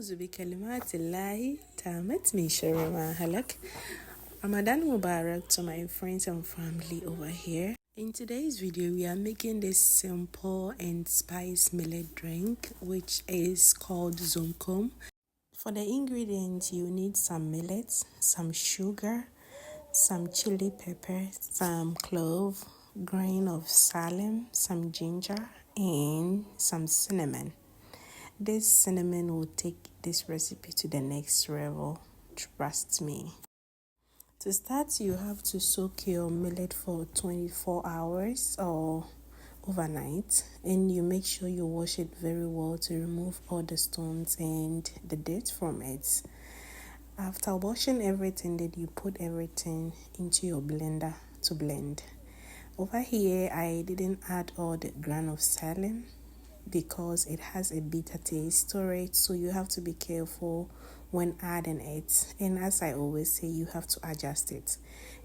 أعوذ بكلمات الله تامت من شر ما هلك. Ramadan Mubarak to my friends and family over here. In today's video, we are making this simple and spiced millet drink, which is called Zomkom. For the ingredients, you need some millet, some sugar, some chili pepper, some clove, grain of Salaam, some ginger, and some cinnamon. This cinnamon will take this recipe to the next level, trust me. To start, you have to soak your millet for 24 hours or overnight, and you make sure you wash it very well to remove all the stones and the dirt from it. After washing everything, then you put everything into your blender to blend. Over here, I didn't add all the grain of Salaam because it has a bitter taste to it, so you have to be careful when adding it, and as I always say, you have to adjust it.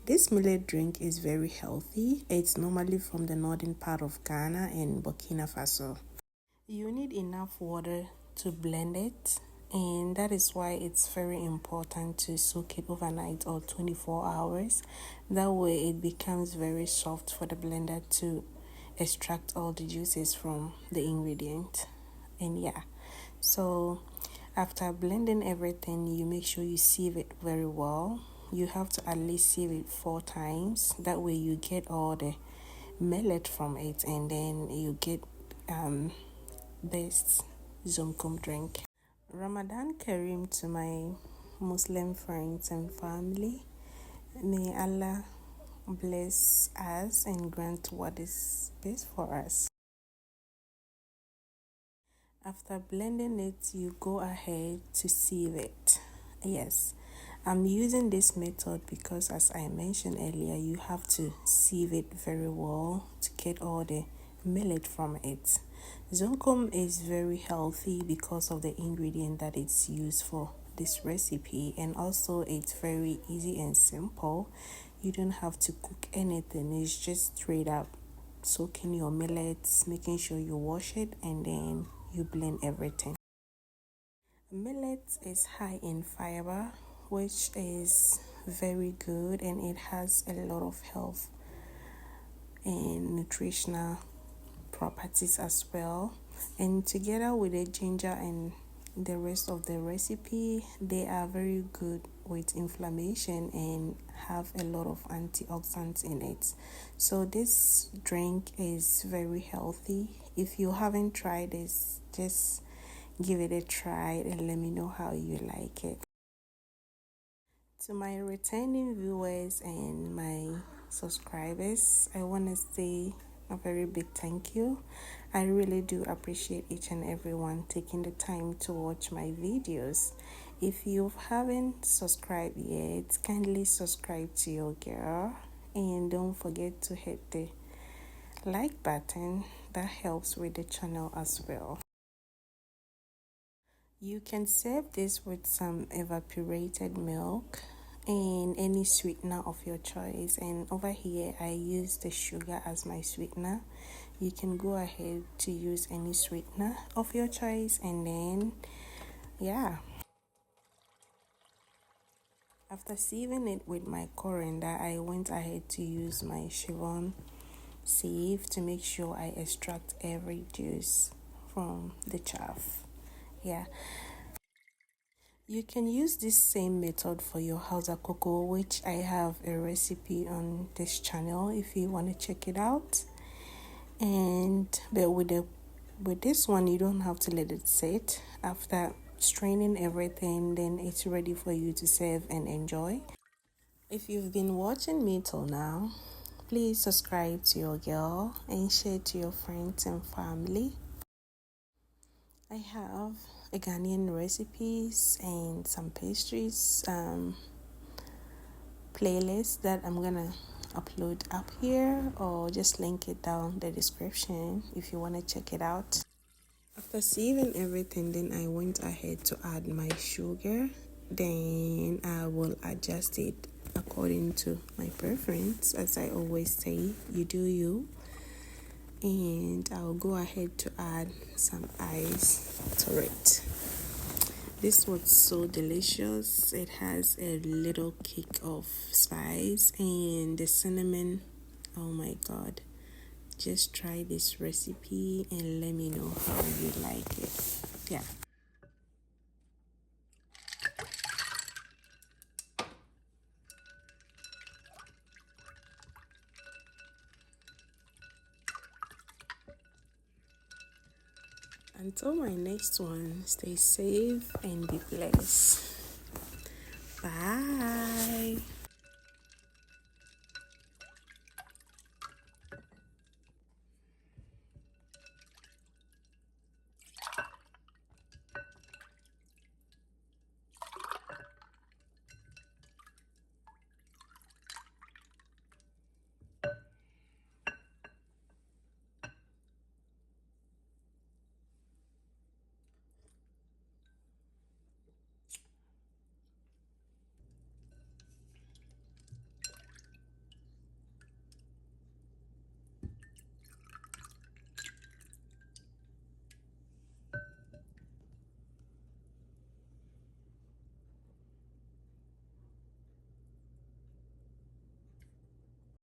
This millet drink is very healthy. It's normally from the northern part of Ghana and Burkina Faso. You need enough water to blend it, and that is why it's very important to soak it overnight or 24 hours. That way it becomes very soft for the blender to extract all the juices from the ingredient. And yeah, so after blending everything, you make sure you sieve it very well. You have to at least sieve it 4 times. That way you get all the millet from it, and then you get this Zomkom drink. Ramadan Kareem to my Muslim friends and family. May Allah bless us and grant what is best for us. After blending it, you go ahead to sieve it. Yes, I'm using this method because, as I mentioned earlier, you have to sieve it very well to get all the millet from it. Zomkom is very healthy because of the ingredient that it's used for this recipe, and also it's very easy and simple. You don't have to cook anything. It's just straight up soaking your millets, making sure you wash it, and then you blend everything. Millet is high in fiber, which is very good, and it has a lot of health and nutritional properties as well. And together with the ginger and the rest of the recipe, they are very good with inflammation and have a lot of antioxidants in it. So this drink is very healthy. If you haven't tried this, just give it a try and let me know how you like it. To my returning viewers and my subscribers, I want to say a very big thank you. I really do appreciate each and everyone taking the time to watch my videos. If you haven't subscribed yet, kindly subscribe to your girl, and don't forget to hit the like button. That helps with the channel as well. You can serve this with some evaporated milk and any sweetener of your choice, and over here I use the sugar as my sweetener. You can go ahead to use any sweetener of your choice, and then yeah, after sieving it with my coriander, I went ahead to use my Chivon sieve to make sure I extract every juice from the chaff. Yeah, you can use this same method for your Hausa cocoa, which I have a recipe on this channel if you want to check it out. But with this one, you don't have to let it sit. After straining everything, then it's ready for you to serve and enjoy. If you've been watching me till now, please subscribe to your girl and share to your friends and family. I have a Ghanaian recipes and some pastries playlist that I'm gonna upload up here, or just link it down the description if you want to check it out. After sieving everything, then I went ahead to add my sugar. Then I will adjust it according to my preference. As I always say, you do you. And I'll go ahead to add some ice to it. This was so delicious. It has a little kick of spice and the cinnamon. Oh my god. Just try this recipe and let me know how you like it. Yeah. Until my next one, stay safe and be blessed. Bye.